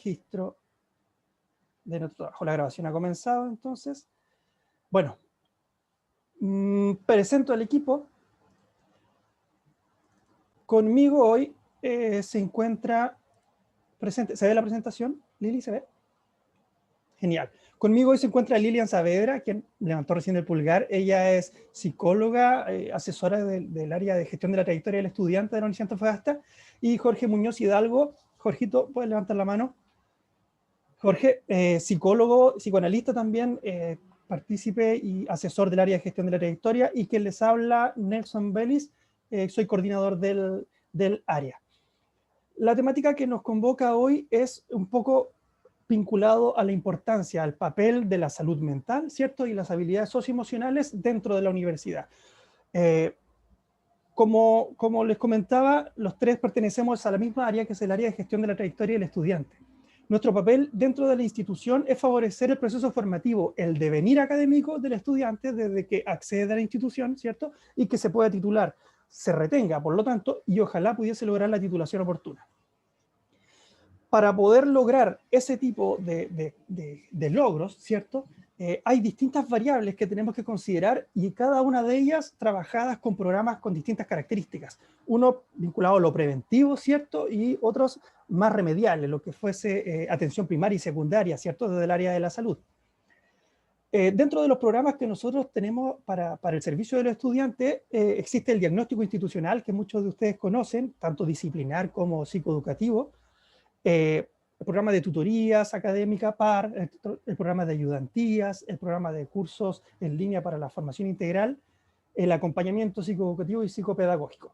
registro de nuestro trabajo. La grabación ha comenzado, entonces. Bueno, presento al equipo. Conmigo hoy se encuentra presente. ¿Se ve la presentación? Lili, ¿se ve? Genial. Conmigo hoy se encuentra Lilian Saavedra, quien levantó recién el pulgar. Ella es psicóloga, asesora del área de gestión de la trayectoria del estudiante de la Universidad de Antofagasta. Y Jorge Muñoz Hidalgo. Jorgito, ¿puedes levantar la mano? Jorge, psicólogo, psicoanalista también, partícipe y asesor del área de gestión de la trayectoria. Y quien les habla, Nelson Vélez, soy coordinador del área. La temática que nos convoca hoy es un poco vinculado a la importancia, al papel de la salud mental, ¿cierto? Y las habilidades socioemocionales dentro de la universidad. Como les comentaba, los tres pertenecemos a la misma área, que es el área de gestión de la trayectoria del estudiante. Nuestro papel dentro de la institución es favorecer el proceso formativo, el devenir académico del estudiante desde que accede a la institución, ¿cierto? Y que se pueda titular, se retenga, por lo tanto, y ojalá pudiese lograr la titulación oportuna. Para poder lograr ese tipo de logros, ¿cierto? Hay distintas variables que tenemos que considerar y cada una de ellas trabajadas con programas con distintas características. Uno vinculado a lo preventivo, ¿cierto? Y otros más remediales, lo que fuese atención primaria y secundaria, ¿cierto? Desde el área de la salud. Dentro de los programas que nosotros tenemos para el servicio de los estudiantes, existe el diagnóstico institucional, que muchos de ustedes conocen, tanto disciplinar como psicoeducativo. El programa de tutorías académica PAR, el programa de ayudantías, el programa de cursos en línea para la formación integral, el acompañamiento psicoeducativo y psicopedagógico.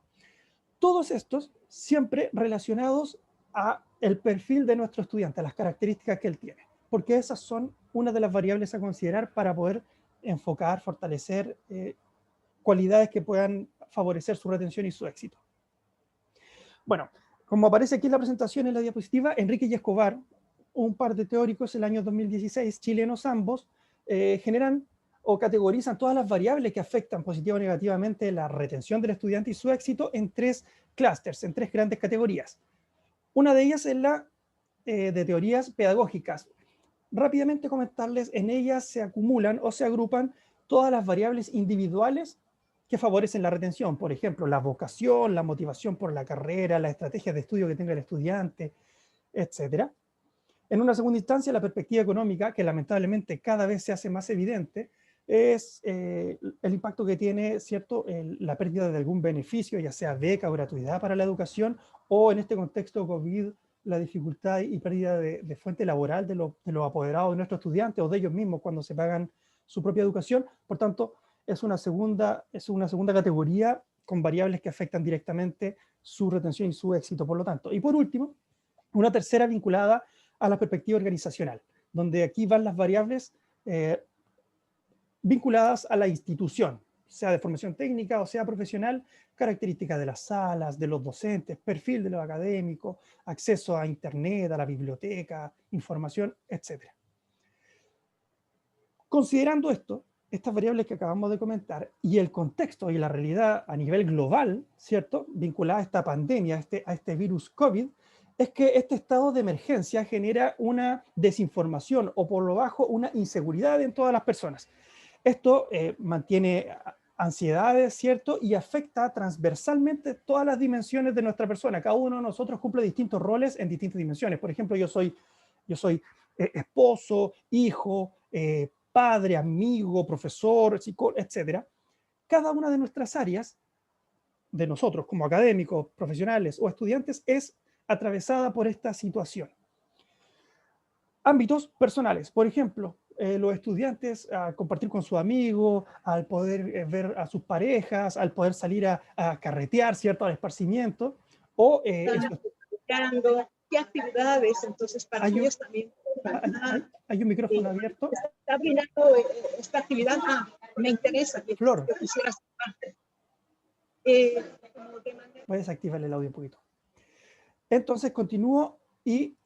Todos estos siempre relacionados a el perfil de nuestro estudiante, a las características que él tiene, porque esas son una de las variables a considerar para poder enfocar, fortalecer cualidades que puedan favorecer su retención y su éxito. Bueno, como aparece aquí en la presentación, en la diapositiva, Enrique y Escobar, un par de teóricos el año 2016, chilenos ambos, generan o categorizan todas las variables que afectan positiva o negativamente la retención del estudiante y su éxito en tres clústeres, en tres grandes categorías. Una de ellas es la de teorías pedagógicas. Rápidamente comentarles, en ellas se acumulan o se agrupan todas las variables individuales que favorecen la retención, por ejemplo, la vocación, la motivación por la carrera, la estrategia de estudio que tenga el estudiante, etc. En una segunda instancia, la perspectiva económica, que lamentablemente cada vez se hace más evidente, es el impacto que tiene, ¿cierto?, la pérdida de algún beneficio, ya sea beca o gratuidad para la educación, o en este contexto COVID, la dificultad y pérdida de fuente laboral de los apoderados de nuestros estudiantes o de ellos mismos cuando se pagan su propia educación. Por tanto, es una segunda categoría con variables que afectan directamente su retención y su éxito, por lo tanto. Y por último, una tercera vinculada a la perspectiva organizacional, donde aquí van las variables vinculadas a la institución, sea de formación técnica o sea profesional, características de las salas, de los docentes, perfil de los académicos, acceso a internet, a la biblioteca, información, etc. Considerando esto, estas variables que acabamos de comentar y el contexto y la realidad a nivel global, ¿cierto?, vinculada a esta pandemia, a este virus COVID, es que este estado de emergencia genera una desinformación o por lo bajo una inseguridad en todas las personas. Esto mantiene ansiedades, ¿cierto?, y afecta transversalmente todas las dimensiones de nuestra persona. Cada uno de nosotros cumple distintos roles en distintas dimensiones. Por ejemplo, yo soy esposo, hijo, padre, amigo, profesor, psicólogo, etc. Cada una de nuestras áreas, de nosotros como académicos, profesionales o estudiantes, es atravesada por esta situación. Ámbitos personales, por ejemplo, los estudiantes al compartir con sus amigos, al poder ver a sus parejas, al poder salir a carretear, ¿cierto?, al esparcimiento, o ¿qué actividades? Entonces, para ellos también. Hay un micrófono abierto. Está brindando esta actividad. Me interesa. Flor. Yo quisiera ser parte. Puedes activar el audio un poquito. Entonces continúo y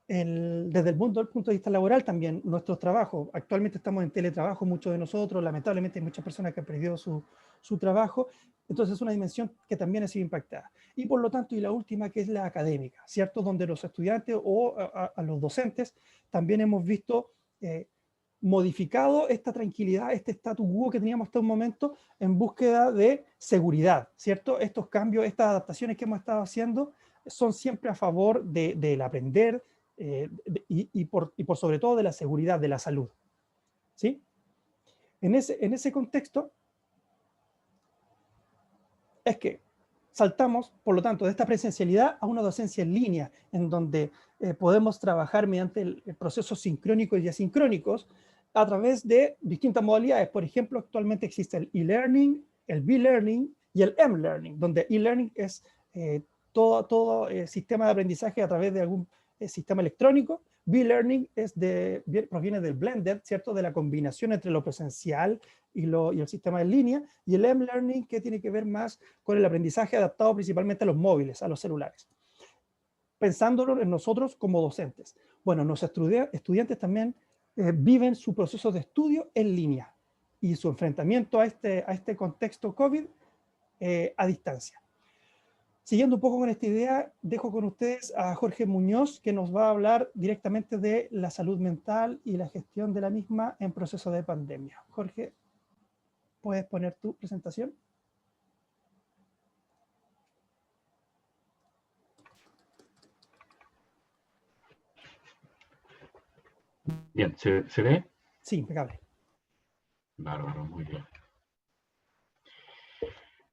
desde el punto de vista laboral también, nuestros trabajos, actualmente estamos en teletrabajo, muchos de nosotros, lamentablemente hay muchas personas que han perdido su trabajo, entonces es una dimensión que también ha sido impactada. Y por lo tanto, y la última, que es la académica, ¿cierto? Donde los estudiantes o a los docentes también hemos visto modificado esta tranquilidad, este status quo que teníamos hasta un momento en búsqueda de seguridad, ¿cierto? Estos cambios, estas adaptaciones que hemos estado haciendo son siempre a favor del aprender, y por sobre todo de la seguridad, de la salud. ¿Sí? En ese contexto es que saltamos, por lo tanto, de esta presencialidad a una docencia en línea, en donde podemos trabajar mediante procesos sincrónicos y asincrónicos a través de distintas modalidades. Por ejemplo, actualmente existe el e-learning, el b-learning y el m-learning, donde e-learning es todo sistema de aprendizaje a través de algún sistema electrónico. B-learning proviene del blended, ¿cierto? De la combinación entre lo presencial y el sistema en línea, y el m-learning, que tiene que ver más con el aprendizaje adaptado principalmente a los móviles, a los celulares. Pensándolo en nosotros como docentes. Bueno, nuestros estudiantes también viven su proceso de estudio en línea y su enfrentamiento a este contexto COVID a distancia. Siguiendo un poco con esta idea, dejo con ustedes a Jorge Muñoz, que nos va a hablar directamente de la salud mental y la gestión de la misma en proceso de pandemia. Jorge, ¿puedes poner tu presentación? Bien, ¿se ve? Sí, impecable. Bárbaro, muy bien.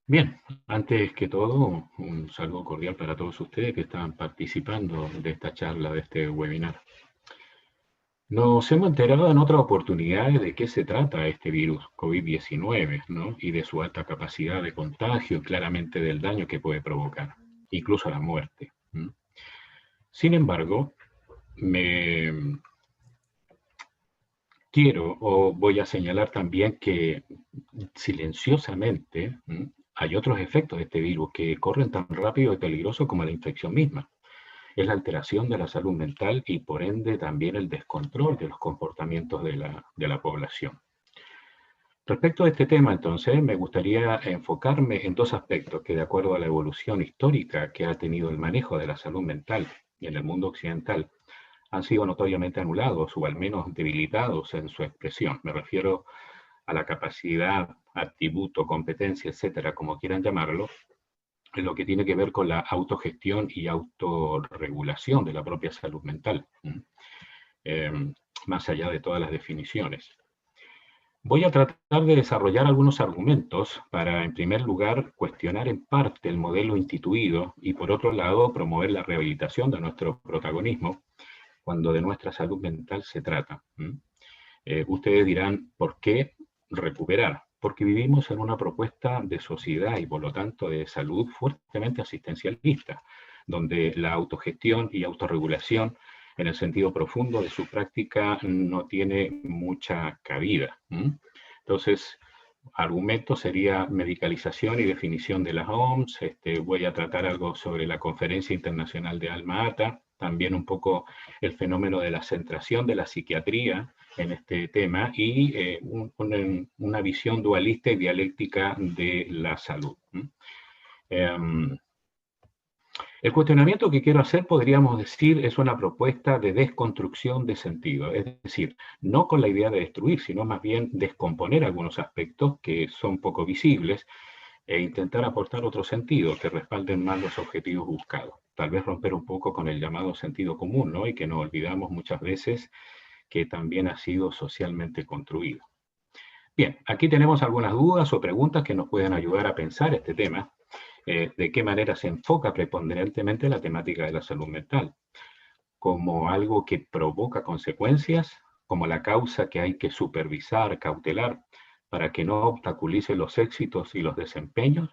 Bien, antes que todo, un saludo cordial para todos ustedes que están participando de esta charla, de este webinar. Nos hemos enterado en otras oportunidades de qué se trata este virus COVID-19, ¿no? Y de su alta capacidad de contagio y claramente del daño que puede provocar, incluso la muerte. Sin embargo, voy a señalar también que silenciosamente hay otros efectos de este virus que corren tan rápido y peligroso como la infección misma. Es la alteración de la salud mental y por ende también el descontrol de los comportamientos de la población. Respecto a este tema, entonces, me gustaría enfocarme en dos aspectos que, de acuerdo a la evolución histórica que ha tenido el manejo de la salud mental en el mundo occidental, han sido notoriamente anulados o al menos debilitados en su expresión. Me refiero a la capacidad, atributo, competencia, etcétera, como quieran llamarlo, en lo que tiene que ver con la autogestión y autorregulación de la propia salud mental, más allá de todas las definiciones. Voy a tratar de desarrollar algunos argumentos para, en primer lugar, cuestionar en parte el modelo instituido y, por otro lado, promover la rehabilitación de nuestro protagonismo cuando de nuestra salud mental se trata. Ustedes dirán, ¿por qué recuperar? Porque vivimos en una propuesta de sociedad y por lo tanto de salud fuertemente asistencialista, donde la autogestión y autorregulación en el sentido profundo de su práctica no tiene mucha cabida. Entonces, argumento sería medicalización y definición de las OMS. Voy a tratar algo sobre la Conferencia Internacional de Alma-Ata, también un poco el fenómeno de la centración de la psiquiatría en este tema y una visión dualista y dialéctica de la salud. El cuestionamiento que quiero hacer, podríamos decir, es una propuesta de desconstrucción de sentido, es decir, no con la idea de destruir, sino más bien descomponer algunos aspectos que son poco visibles e intentar aportar otro sentido que respalden más los objetivos buscados. Tal vez romper un poco con el llamado sentido común, ¿no? Y que no olvidamos muchas veces que también ha sido socialmente construido. Bien, aquí tenemos algunas dudas o preguntas que nos pueden ayudar a pensar este tema. De qué manera se enfoca preponderantemente la temática de la salud mental, como algo que provoca consecuencias, como la causa que hay que supervisar, cautelar, para que no obstaculice los éxitos y los desempeños.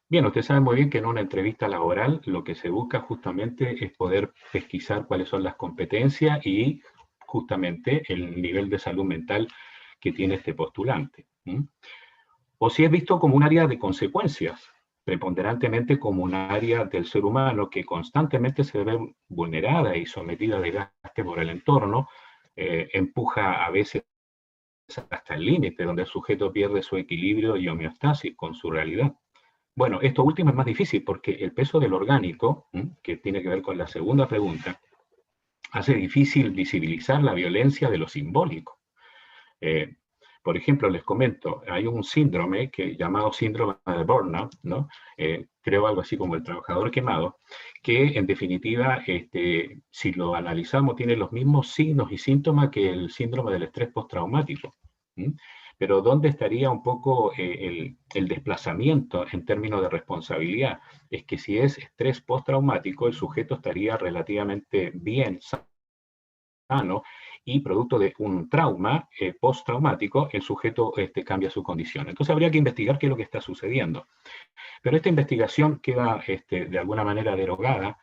Bien, usted sabe muy bien que en una entrevista laboral lo que se busca justamente es poder pesquisar cuáles son las competencias y justamente el nivel de salud mental que tiene este postulante. O si es visto como un área de consecuencias, preponderantemente como un área del ser humano que constantemente se ve vulnerada y sometida a desgaste por el entorno, empuja a veces hasta el límite, donde el sujeto pierde su equilibrio y homeostasis con su realidad. Bueno, esto último es más difícil porque el peso del orgánico, que tiene que ver con la segunda pregunta, hace difícil visibilizar la violencia de lo simbólico. Por ejemplo, les comento, hay un síndrome llamado síndrome de burnout, ¿no? Creo algo así como el trabajador quemado, que en definitiva, si lo analizamos, tiene los mismos signos y síntomas que el síndrome del estrés postraumático. Pero ¿dónde estaría un poco el desplazamiento en términos de responsabilidad? Es que si es estrés postraumático, el sujeto estaría relativamente bien sano, y producto de un trauma postraumático, el sujeto cambia su condición. Entonces habría que investigar qué es lo que está sucediendo. Pero esta investigación queda de alguna manera derogada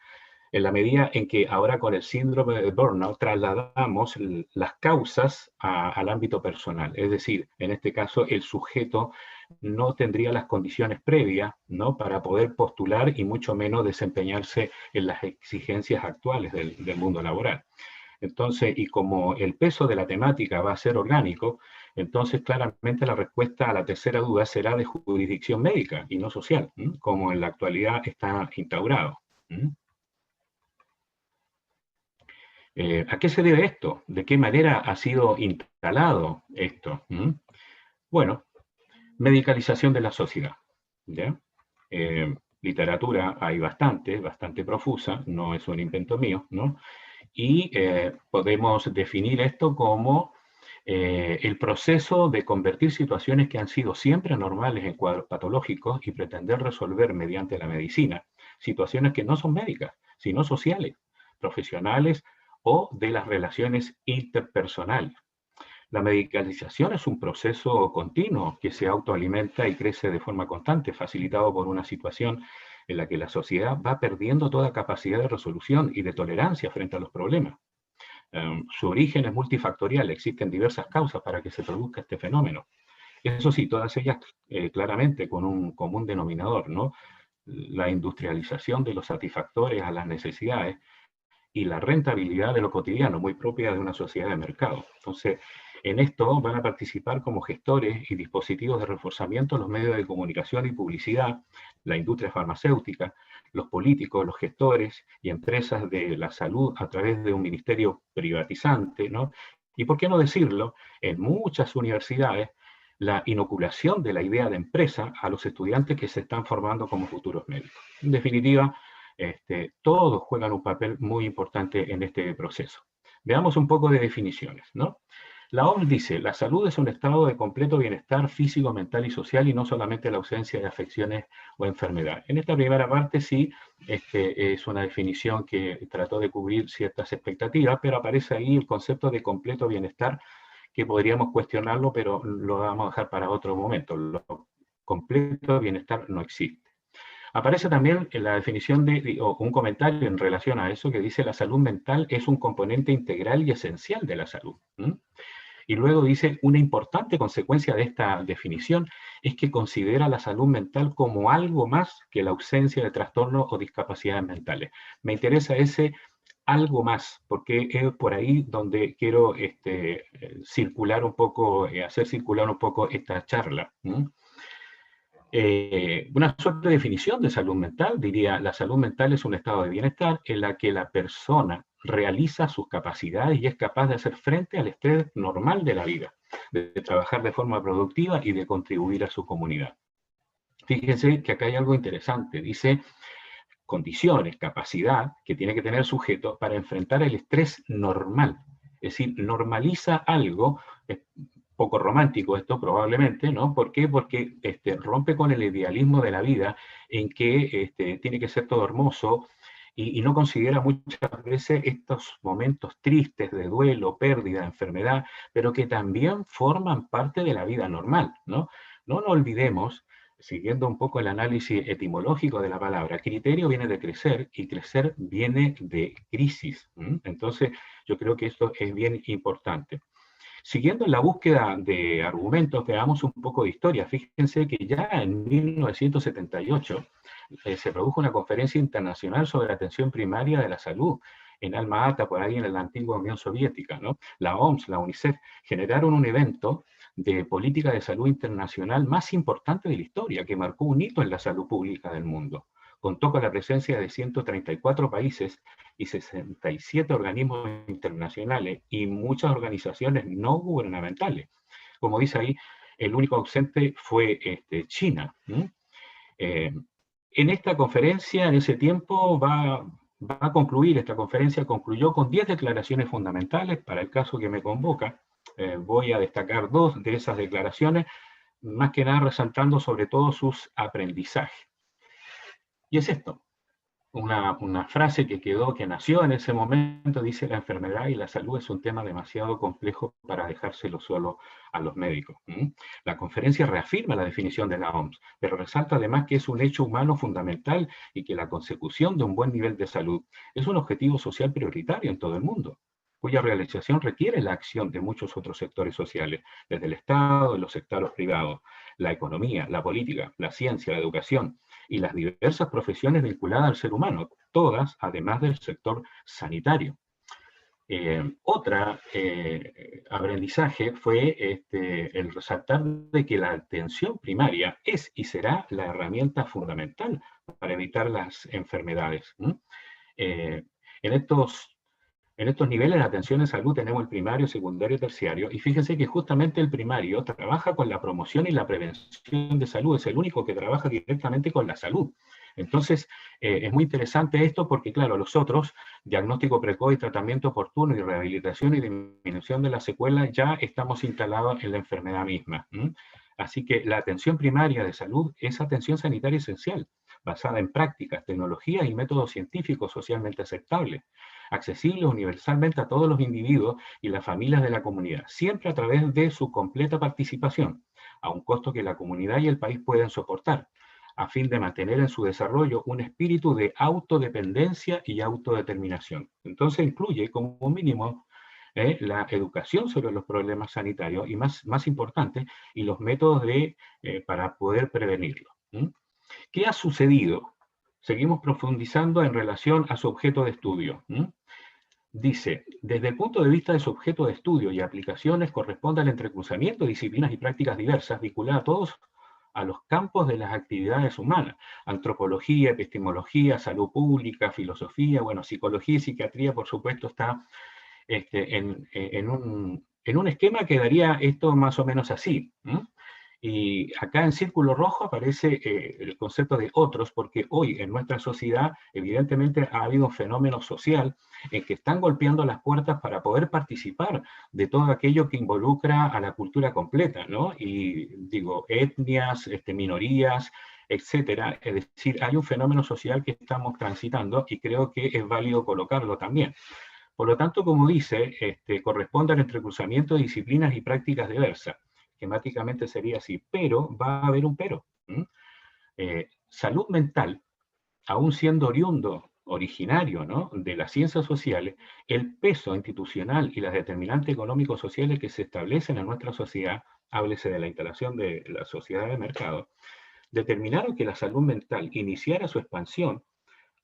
en la medida en que ahora con el síndrome de burnout trasladamos las causas al ámbito personal. Es decir, en este caso el sujeto no tendría las condiciones previas, ¿no?, para poder postular y mucho menos desempeñarse en las exigencias actuales del mundo laboral. Entonces, y como el peso de la temática va a ser orgánico, entonces claramente la respuesta a la tercera duda será de jurisdicción médica y no social, como en la actualidad está instaurado. ¿A qué se debe esto? ¿De qué manera ha sido instalado esto? Bueno, medicalización de la sociedad, ¿ya? Literatura hay bastante profusa, no es un invento mío, ¿no? Y podemos definir esto como el proceso de convertir situaciones que han sido siempre normales en cuadros patológicos y pretender resolver mediante la medicina situaciones que no son médicas, sino sociales, profesionales o de las relaciones interpersonales. La medicalización es un proceso continuo que se autoalimenta y crece de forma constante, facilitado por una situación en la que la sociedad va perdiendo toda capacidad de resolución y de tolerancia frente a los problemas. Su origen es multifactorial, existen diversas causas para que se produzca este fenómeno. Eso sí, todas ellas claramente con un común denominador, ¿no? La industrialización de los satisfactores a las necesidades y la rentabilidad de lo cotidiano, muy propia de una sociedad de mercado. Entonces, en esto van a participar como gestores y dispositivos de reforzamiento los medios de comunicación y publicidad, la industria farmacéutica, los políticos, los gestores y empresas de la salud a través de un ministerio privatizante, ¿no? Y por qué no decirlo, en muchas universidades, la inoculación de la idea de empresa a los estudiantes que se están formando como futuros médicos. En definitiva, todos juegan un papel muy importante en este proceso. Veamos un poco de definiciones, ¿no? La OMS dice, la salud es un estado de completo bienestar físico, mental y social y no solamente la ausencia de afecciones o enfermedad. En esta primera parte sí, es una definición que trató de cubrir ciertas expectativas, pero aparece ahí el concepto de completo bienestar que podríamos cuestionarlo, pero lo vamos a dejar para otro momento. Lo completo bienestar no existe. Aparece también en la definición o un comentario en relación a eso que dice la salud mental es un componente integral y esencial de la salud. Y luego dice, una importante consecuencia de esta definición es que considera la salud mental como algo más que la ausencia de trastornos o discapacidades mentales. Me interesa ese algo más, porque es por ahí donde quiero circular un poco, hacer circular un poco esta charla. Una suerte de definición de salud mental, diría, la salud mental es un estado de bienestar en la que la persona realiza sus capacidades y es capaz de hacer frente al estrés normal de la vida, de trabajar de forma productiva y de contribuir a su comunidad. Fíjense que acá hay algo interesante, dice condiciones, capacidad que tiene que tener el sujeto para enfrentar el estrés normal, es decir, normaliza algo. Poco romántico esto probablemente, ¿no? ¿Por qué? Porque rompe con el idealismo de la vida en que tiene que ser todo hermoso y no considera muchas veces estos momentos tristes de duelo, pérdida, enfermedad, pero que también forman parte de la vida normal, ¿no? No nos olvidemos, siguiendo un poco el análisis etimológico de la palabra, criterio viene de crecer y crecer viene de crisis. Entonces, yo creo que esto es bien importante. Siguiendo en la búsqueda de argumentos, veamos un poco de historia. Fíjense que ya en 1978 se produjo una conferencia internacional sobre atención primaria de la salud en Alma Ata, por ahí en la antigua Unión Soviética, ¿no? La OMS, la UNICEF, generaron un evento de política de salud internacional más importante de la historia, que marcó un hito en la salud pública del mundo. Contó con la presencia de 134 países y 67 organismos internacionales y muchas organizaciones no gubernamentales. Como dice ahí, el único ausente fue China. En esta conferencia, en ese tiempo, va a concluir, esta conferencia concluyó con 10 declaraciones fundamentales para el caso que me convoca. Voy a destacar 2 de esas declaraciones, más que nada resaltando sobre todo sus aprendizajes. Y es esto, una frase que quedó, que nació en ese momento, dice: la enfermedad y la salud es un tema demasiado complejo para dejárselo solo a los médicos. La conferencia reafirma la definición de la OMS, pero resalta además que es un hecho humano fundamental y que la consecución de un buen nivel de salud es un objetivo social prioritario en todo el mundo, cuya realización requiere la acción de muchos otros sectores sociales, desde el Estado y los sectores privados, la economía, la política, la ciencia, la educación y las diversas profesiones vinculadas al ser humano, todas además del sector sanitario. Otra aprendizaje fue el resaltar de que la atención primaria es y será la herramienta fundamental para evitar las enfermedades. En estos niveles de atención en salud tenemos el primario, secundario y terciario, y fíjense que justamente el primario trabaja con la promoción y la prevención de salud, es el único que trabaja directamente con la salud. Entonces, es muy interesante esto porque, claro, los otros, diagnóstico precoz y tratamiento oportuno y rehabilitación y disminución de las secuelas, ya estamos instalados en la enfermedad misma. Así que la atención primaria de salud es atención sanitaria esencial, basada en prácticas, tecnologías y métodos científicos socialmente aceptables, accesibles universalmente a todos los individuos y las familias de la comunidad, siempre a través de su completa participación, a un costo que la comunidad y el país pueden soportar, a fin de mantener en su desarrollo un espíritu de autodependencia y autodeterminación. Entonces incluye como mínimo la educación sobre los problemas sanitarios y más importante, y los métodos para poder prevenirlo. ¿Qué ha sucedido? Seguimos profundizando en relación a su objeto de estudio. Dice: desde el punto de vista de su objeto de estudio y aplicaciones, corresponde al entrecruzamiento de disciplinas y prácticas diversas vinculadas a todos a los campos de las actividades humanas: antropología, epistemología, salud pública, filosofía, bueno, psicología y psiquiatría, por supuesto, está en un esquema que daría esto más o menos así. Y acá en círculo rojo aparece el concepto de otros, porque hoy en nuestra sociedad evidentemente ha habido un fenómeno social en que están golpeando las puertas para poder participar de todo aquello que involucra a la cultura completa, ¿no? Y digo, etnias, minorías, etcétera. Es decir, hay un fenómeno social que estamos transitando y creo que es válido colocarlo también. Por lo tanto, como dice, corresponde al entrecruzamiento de disciplinas y prácticas diversas. Esquemáticamente sería así, pero va a haber un pero. Salud mental, aún siendo oriundo, originario, ¿no?, de las ciencias sociales, el peso institucional y las determinantes económicos sociales que se establecen en nuestra sociedad, háblese de la instalación de la sociedad de mercado, determinaron que la salud mental iniciara su expansión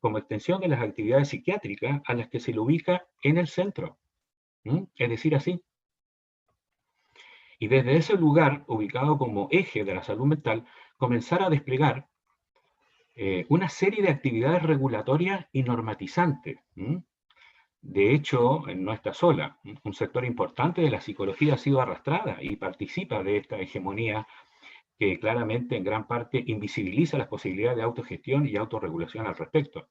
como extensión de las actividades psiquiátricas a las que se le ubica en el centro. Es decir, así. Y desde ese lugar, ubicado como eje de la salud mental, comenzar a desplegar una serie de actividades regulatorias y normatizantes. De hecho, no está sola. Un sector importante de la psicología ha sido arrastrada y participa de esta hegemonía que claramente en gran parte invisibiliza las posibilidades de autogestión y autorregulación al respecto.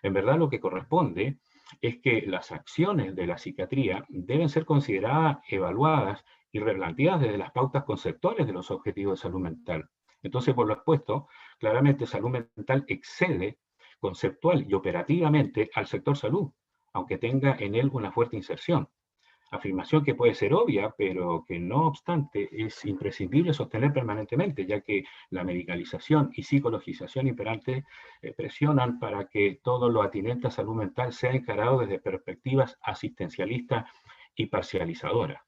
En verdad, lo que corresponde es que las acciones de la psiquiatría deben ser consideradas, evaluadas y replanteadas desde las pautas conceptuales de los objetivos de salud mental. Entonces, por lo expuesto, claramente salud mental excede conceptual y operativamente al sector salud, aunque tenga en él una fuerte inserción. Afirmación que puede ser obvia, pero que no obstante es imprescindible sostener permanentemente, ya que la medicalización y psicologización imperante presionan para que todo lo atinente a salud mental sea encarado desde perspectivas asistencialistas y parcializadoras.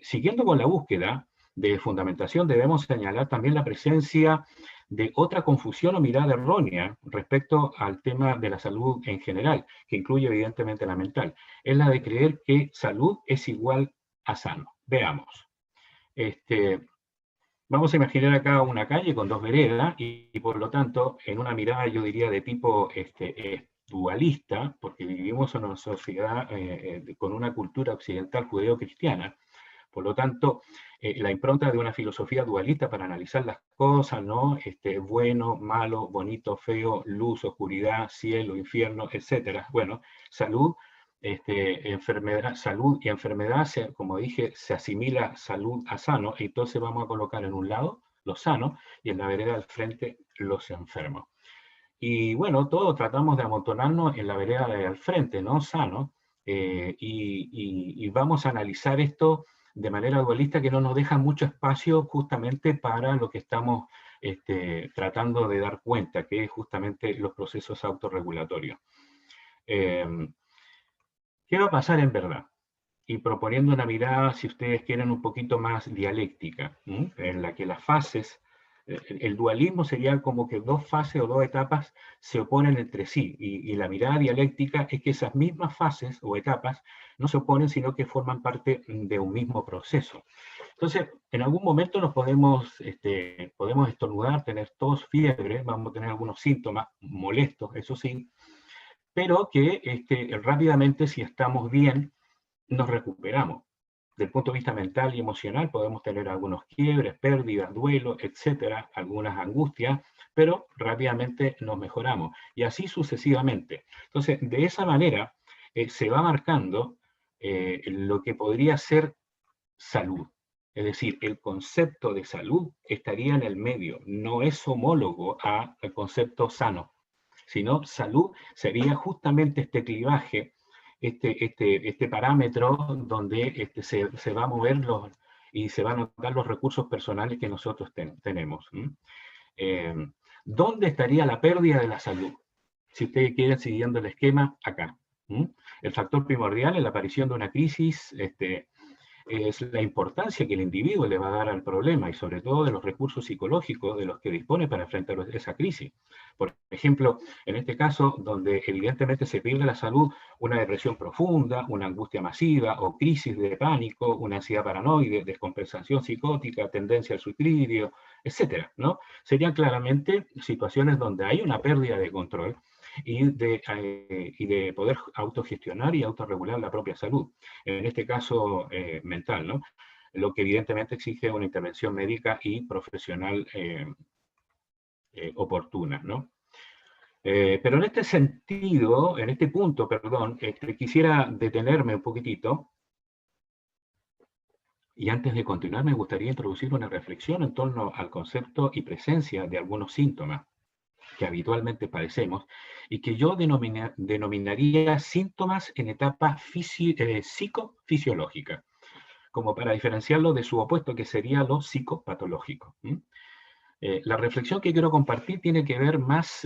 Siguiendo con la búsqueda de fundamentación, debemos señalar también la presencia de otra confusión o mirada errónea respecto al tema de la salud en general, que incluye evidentemente la mental. Es la de creer que salud es igual a sano. Veamos. Vamos a imaginar acá una calle con dos veredas y por lo tanto, en una mirada yo diría de tipo dualista, porque vivimos en una sociedad con una cultura occidental judeo-cristiana. Por lo tanto, la impronta de una filosofía dualista para analizar las cosas, ¿no? Bueno, malo, bonito, feo, luz, oscuridad, cielo, infierno, etcétera. Bueno, salud, enfermedad, salud y enfermedad, como dije, se asimila salud a sano, y entonces vamos a colocar en un lado los sanos y en la vereda al frente los enfermos. Y bueno, todos tratamos de amontonarnos en la vereda de al frente, ¿no? Sano, y vamos a analizar esto de manera dualista, que no nos deja mucho espacio justamente para lo que estamos tratando de dar cuenta, que es justamente los procesos autorregulatorios. ¿Qué va a pasar en verdad? Y proponiendo una mirada, si ustedes quieren, un poquito más dialéctica, en la que las fases, el dualismo sería como que dos fases o dos etapas se oponen entre sí, y la mirada dialéctica es que esas mismas fases o etapas no se oponen, sino que forman parte de un mismo proceso. Entonces, en algún momento nos podemos estornudar, tener tos, fiebre, vamos a tener algunos síntomas molestos, eso sí, pero que rápidamente, si estamos bien, nos recuperamos. Desde el punto de vista mental y emocional podemos tener algunos quiebres, pérdidas, duelos, etcétera, algunas angustias, pero rápidamente nos mejoramos, y así sucesivamente. Entonces, de esa manera se va marcando lo que podría ser salud. Es decir, el concepto de salud estaría en el medio, no es homólogo al concepto sano, sino salud sería justamente este clivaje, este parámetro donde se va a mover y se van a notar los recursos personales que nosotros tenemos. ¿Dónde estaría la pérdida de la salud? Si ustedes quieren, siguiendo el esquema, acá. El factor primordial es la aparición de una crisis, es la importancia que el individuo le va a dar al problema, y sobre todo de los recursos psicológicos de los que dispone para enfrentar esa crisis. Por ejemplo, en este caso, donde evidentemente se pierde la salud, una depresión profunda, una angustia masiva o crisis de pánico, una ansiedad paranoide, descompensación psicótica, tendencia al suicidio, etcétera, ¿no? Serían claramente situaciones donde hay una pérdida de control y de poder autogestionar y autorregular la propia salud, en este caso mental, ¿no? Lo que evidentemente exige una intervención médica y profesional oportuna, ¿no? Pero en este sentido, en este punto, perdón, quisiera detenerme un poquitito, y antes de continuar me gustaría introducir una reflexión en torno al concepto y presencia de algunos síntomas que habitualmente padecemos, y que yo denominaría síntomas en etapa psicofisiológica, como para diferenciarlo de su opuesto, que sería lo psicopatológico. La reflexión que quiero compartir tiene que ver más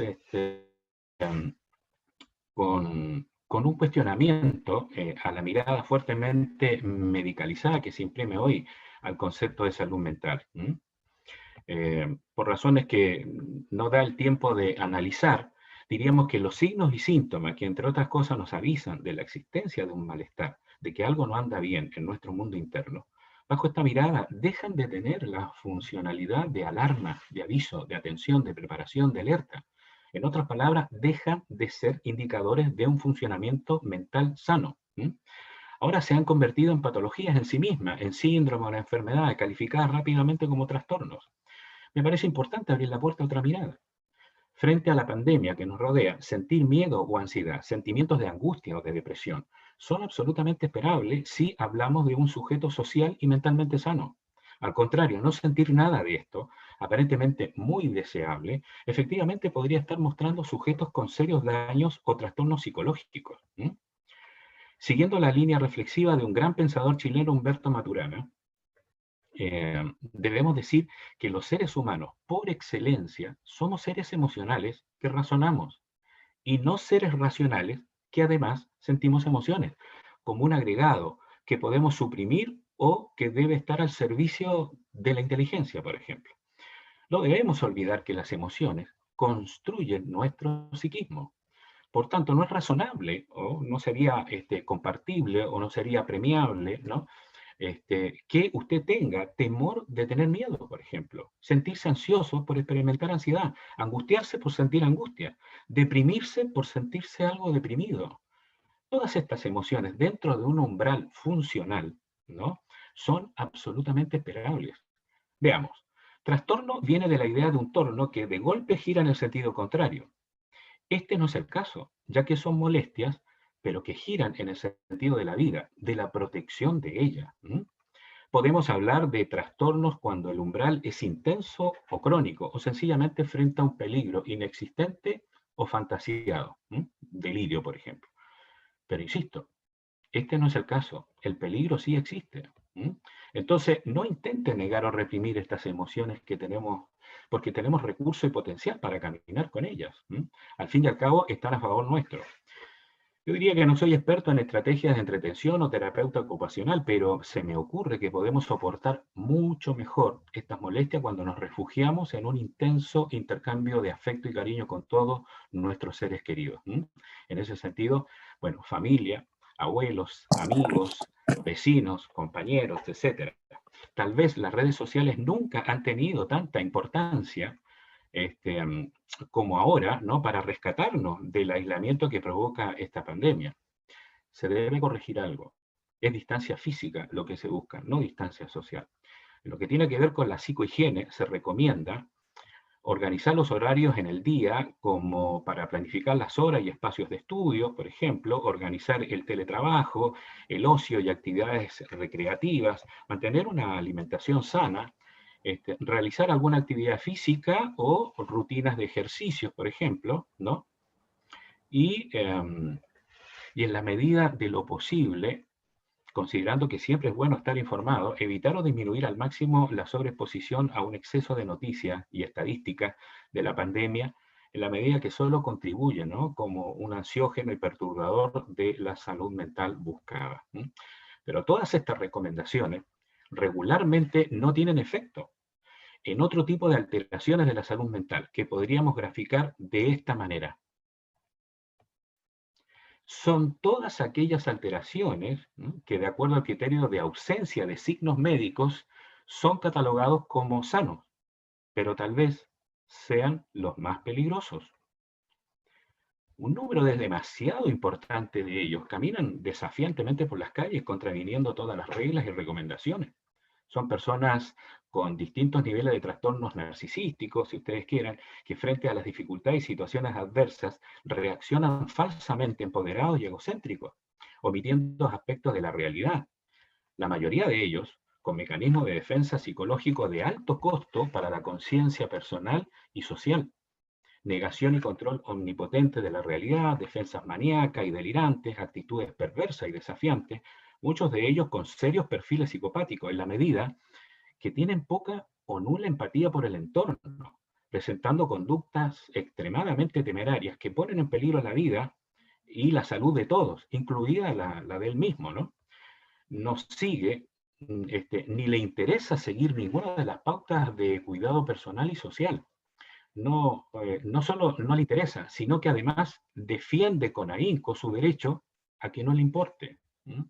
con un cuestionamiento a la mirada fuertemente medicalizada que se imprime hoy al concepto de salud mental. Por razones que no da el tiempo de analizar, diríamos que los signos y síntomas que, entre otras cosas, nos avisan de la existencia de un malestar, de que algo no anda bien en nuestro mundo interno, bajo esta mirada dejan de tener la funcionalidad de alarma, de aviso, de atención, de preparación, de alerta. En otras palabras, dejan de ser indicadores de un funcionamiento mental sano. Ahora se han convertido en patologías en sí mismas, en síndromes o en enfermedades, calificadas rápidamente como trastornos. Me parece importante abrir la puerta a otra mirada. Frente a la pandemia que nos rodea, sentir miedo o ansiedad, sentimientos de angustia o de depresión, son absolutamente esperables si hablamos de un sujeto social y mentalmente sano. Al contrario, no sentir nada de esto, aparentemente muy deseable, efectivamente podría estar mostrando sujetos con serios daños o trastornos psicológicos. Siguiendo la línea reflexiva de un gran pensador chileno, Humberto Maturana, debemos decir que los seres humanos, por excelencia, somos seres emocionales que razonamos, y no seres racionales que además sentimos emociones, como un agregado que podemos suprimir o que debe estar al servicio de la inteligencia, por ejemplo. No debemos olvidar que las emociones construyen nuestro psiquismo. Por tanto, no es razonable, o no sería compartible, o no sería premiable, ¿no? Que usted tenga temor de tener miedo, por ejemplo, sentirse ansioso por experimentar ansiedad, angustiarse por sentir angustia, deprimirse por sentirse algo deprimido. Todas estas emociones dentro de un umbral funcional, ¿no? Son absolutamente esperables. Veamos, trastorno viene de la idea de un torno que de golpe gira en el sentido contrario. Este no es el caso, ya que son molestias, pero que giran en el sentido de la vida, de la protección de ella. Podemos hablar de trastornos cuando el umbral es intenso o crónico, o sencillamente frente a un peligro inexistente o fantasiado. Delirio, por ejemplo. Pero insisto, este no es el caso. El peligro sí existe. Entonces, no intente negar o reprimir estas emociones que tenemos, porque tenemos recurso y potencial para caminar con ellas. Al fin y al cabo, están a favor nuestro. Yo diría que no soy experto en estrategias de entretención o terapeuta ocupacional, pero se me ocurre que podemos soportar mucho mejor estas molestias cuando nos refugiamos en un intenso intercambio de afecto y cariño con todos nuestros seres queridos. En ese sentido, bueno, familia, abuelos, amigos, vecinos, compañeros, etc. Tal vez las redes sociales nunca han tenido tanta importancia como ahora, ¿no? Para rescatarnos del aislamiento que provoca esta pandemia. Se debe corregir algo. Es distancia física lo que se busca, no distancia social. En lo que tiene que ver con la psicohigiene, se recomienda organizar los horarios en el día como para planificar las horas y espacios de estudio, por ejemplo, organizar el teletrabajo, el ocio y actividades recreativas, mantener una alimentación sana, realizar alguna actividad física o rutinas de ejercicios, por ejemplo, ¿no? Y en la medida de lo posible, considerando que siempre es bueno estar informado, evitar o disminuir al máximo la sobreexposición a un exceso de noticias y estadísticas de la pandemia, en la medida que solo contribuye, ¿no? Como un ansiógeno y perturbador de la salud mental buscada. Pero todas estas recomendaciones regularmente no tienen efecto en otro tipo de alteraciones de la salud mental, que podríamos graficar de esta manera. Son todas aquellas alteraciones que, de acuerdo al criterio de ausencia de signos médicos, son catalogados como sanos, pero tal vez sean los más peligrosos. Un número demasiado importante de ellos caminan desafiantemente por las calles contraviniendo todas las reglas y recomendaciones. Son personas con distintos niveles de trastornos narcisísticos, si ustedes quieran, que frente a las dificultades y situaciones adversas reaccionan falsamente empoderados y egocéntricos, omitiendo aspectos de la realidad. La mayoría de ellos con mecanismos de defensa psicológico de alto costo para la conciencia personal y social. Negación y control omnipotente de la realidad, defensas maníacas y delirantes, actitudes perversas y desafiantes, muchos de ellos con serios perfiles psicopáticos en la medida que tienen poca o nula empatía por el entorno, presentando conductas extremadamente temerarias que ponen en peligro la vida y la salud de todos, incluida la de él mismo, ¿no? No sigue ni le interesa seguir ninguna de las pautas de cuidado personal y social. No solo no le interesa, sino que además defiende con ahínco su derecho a que no le importe. Desde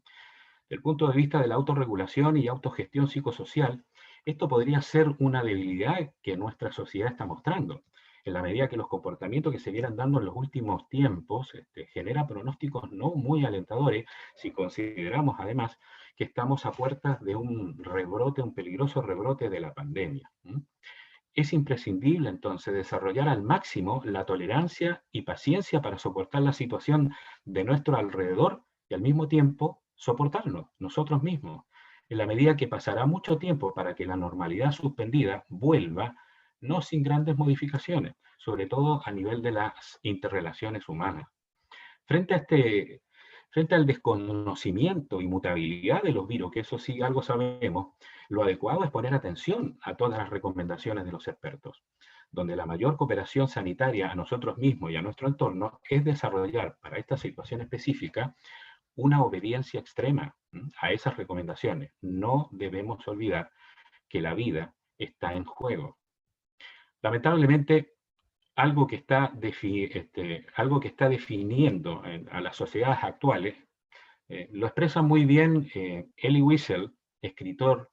el punto de vista de la autorregulación y autogestión psicosocial, esto podría ser una debilidad que nuestra sociedad está mostrando, en la medida que los comportamientos que se vieran dando en los últimos tiempos genera pronósticos no muy alentadores, si consideramos además que estamos a puertas de un rebrote, un peligroso rebrote de la pandemia. Es imprescindible entonces desarrollar al máximo la tolerancia y paciencia para soportar la situación de nuestro alrededor y al mismo tiempo soportarnos nosotros mismos, en la medida que pasará mucho tiempo para que la normalidad suspendida vuelva, no sin grandes modificaciones, sobre todo a nivel de las interrelaciones humanas. Frente al desconocimiento y mutabilidad de los virus, que eso sí algo sabemos, lo adecuado es poner atención a todas las recomendaciones de los expertos, donde la mayor cooperación sanitaria a nosotros mismos y a nuestro entorno es desarrollar para esta situación específica una obediencia extrema a esas recomendaciones. No debemos olvidar que la vida está en juego. Lamentablemente, algo que está definiendo a las sociedades actuales, lo expresa muy bien Elie Wiesel, escritor,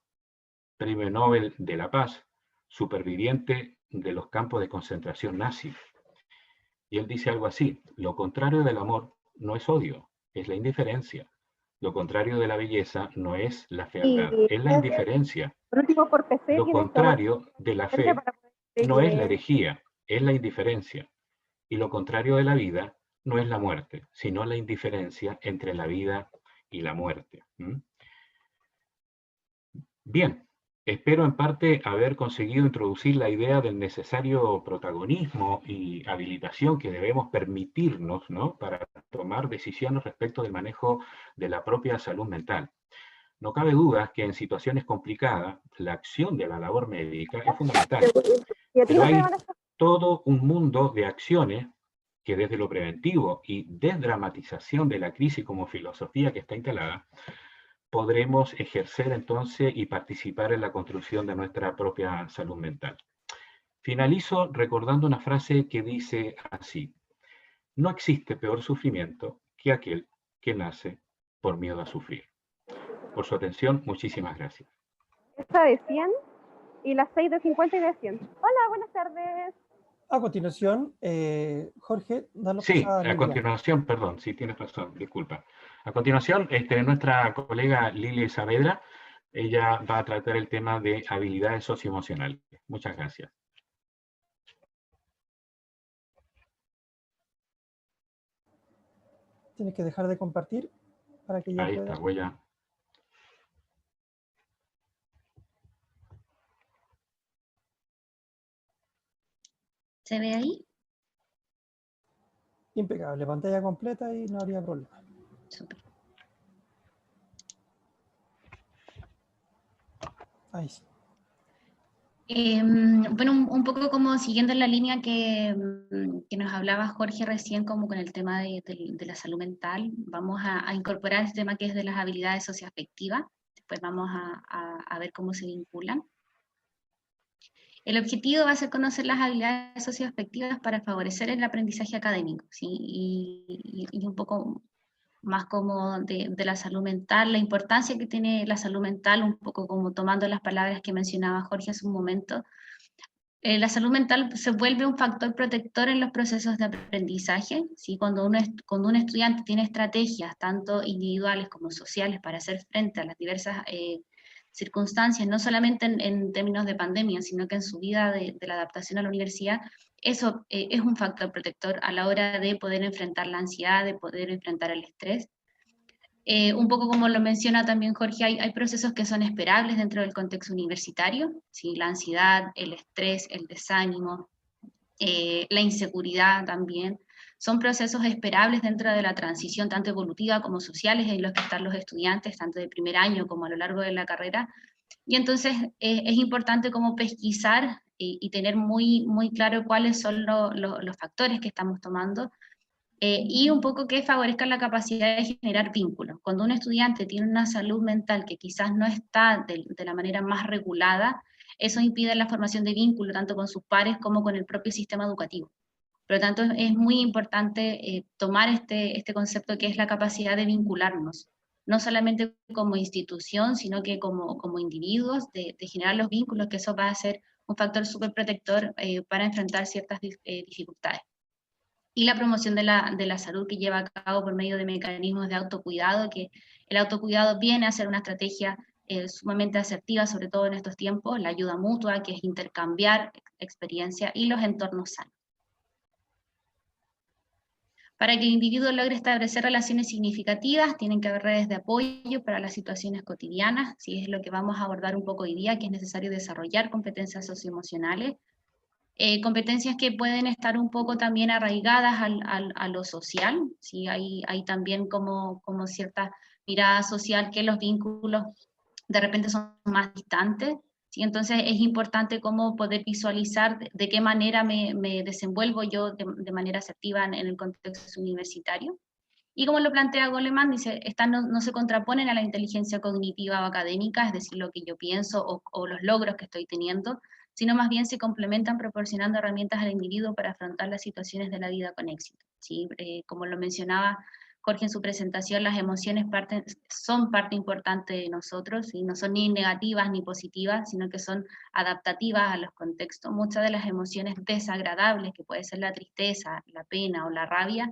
Premio Nobel de la Paz, superviviente de los campos de concentración nazi. Y él dice algo así: lo contrario del amor no es odio, es la indiferencia. Lo contrario de la belleza no es la fealdad, es la indiferencia. Por último, por PC, Lo contrario de la fe no es la herejía, es la indiferencia. Y lo contrario de la vida no es la muerte, sino la indiferencia entre la vida y la muerte. Bien, espero en parte haber conseguido introducir la idea del necesario protagonismo y habilitación que debemos permitirnos, ¿no?, para tomar decisiones respecto del manejo de la propia salud mental. No cabe duda que en situaciones complicadas la acción de la labor médica es fundamental, pero hay todo un mundo de acciones que desde lo preventivo y desdramatización de la crisis como filosofía que está instalada, podremos ejercer entonces y participar en la construcción de nuestra propia salud mental. Finalizo recordando una frase que dice así: no existe peor sufrimiento que aquel que nace por miedo a sufrir. Por su atención, muchísimas gracias. Esta de 100 y las 6 de 50 y de 100. Hola, buenas tardes. A continuación, Jorge, darle Sí, paso a a Lilia. continuación, perdón, sí, tienes razón, disculpa. A continuación, nuestra colega Lilia Saavedra, ella va a tratar el tema de habilidades socioemocionales. Muchas gracias. Tienes que dejar de compartir para que ya Ahí pueda. está, voy a... ¿Se ve ahí? Impecable, pantalla completa y no habría problema. Súper. Ahí sí. Bueno, un poco como siguiendo la línea que nos hablaba Jorge recién, como con el tema de la salud mental, vamos a incorporar este tema que es de las habilidades socioafectivas. Después vamos a ver cómo se vinculan. El objetivo va a ser conocer las habilidades socioafectivas para favorecer el aprendizaje académico, ¿sí? Y un poco más como de la salud mental, la importancia que tiene la salud mental, un poco como tomando las palabras que mencionaba Jorge hace un momento. La salud mental se vuelve un factor protector en los procesos de aprendizaje, ¿sí? Cuando un estudiante tiene estrategias, tanto individuales como sociales, para hacer frente a las diversas circunstancias, no solamente en términos de pandemia, sino que en su vida de la adaptación a la universidad, eso es un factor protector a la hora de poder enfrentar la ansiedad, de poder enfrentar el estrés. Un poco como lo menciona también Jorge, hay procesos que son esperables dentro del contexto universitario, ¿sí? La ansiedad, el estrés, el desánimo, la inseguridad también, son procesos esperables dentro de la transición tanto evolutiva como sociales en los que están los estudiantes, tanto de primer año como a lo largo de la carrera, y entonces es importante como pesquisar y tener muy claro cuáles son los factores que estamos tomando, y un poco que favorezcan la capacidad de generar vínculos. Cuando un estudiante tiene una salud mental que quizás no está de la manera más regulada, eso impide la formación de vínculos tanto con sus pares como con el propio sistema educativo. Por lo tanto, es muy importante tomar este concepto que es la capacidad de vincularnos, no solamente como institución, sino que como individuos, de generar los vínculos, que eso va a ser un factor súper protector para enfrentar ciertas dificultades. Y la promoción de la salud que lleva a cabo por medio de mecanismos de autocuidado, que el autocuidado viene a ser una estrategia sumamente asertiva, sobre todo en estos tiempos, la ayuda mutua, que es intercambiar experiencia, y los entornos sanos. Para que el individuo logre establecer relaciones significativas, tienen que haber redes de apoyo para las situaciones cotidianas, ¿sí? Es lo que vamos a abordar un poco hoy día, que es necesario desarrollar competencias socioemocionales, competencias que pueden estar un poco también arraigadas a lo social, ¿sí? Hay también como cierta mirada social que los vínculos de repente son más distantes, ¿sí? Entonces es importante cómo poder visualizar de qué manera me desenvuelvo yo de manera asertiva en el contexto universitario. Y como lo plantea Goleman, dice, estas no se contraponen a la inteligencia cognitiva o académica, es decir, lo que yo pienso o los logros que estoy teniendo, sino más bien se complementan proporcionando herramientas al individuo para afrontar las situaciones de la vida con éxito. ¿Sí? Como lo mencionaba Jorge en su presentación, las emociones son parte importante de nosotros, y no son ni negativas ni positivas, sino que son adaptativas a los contextos. Muchas de las emociones desagradables, que puede ser la tristeza, la pena o la rabia,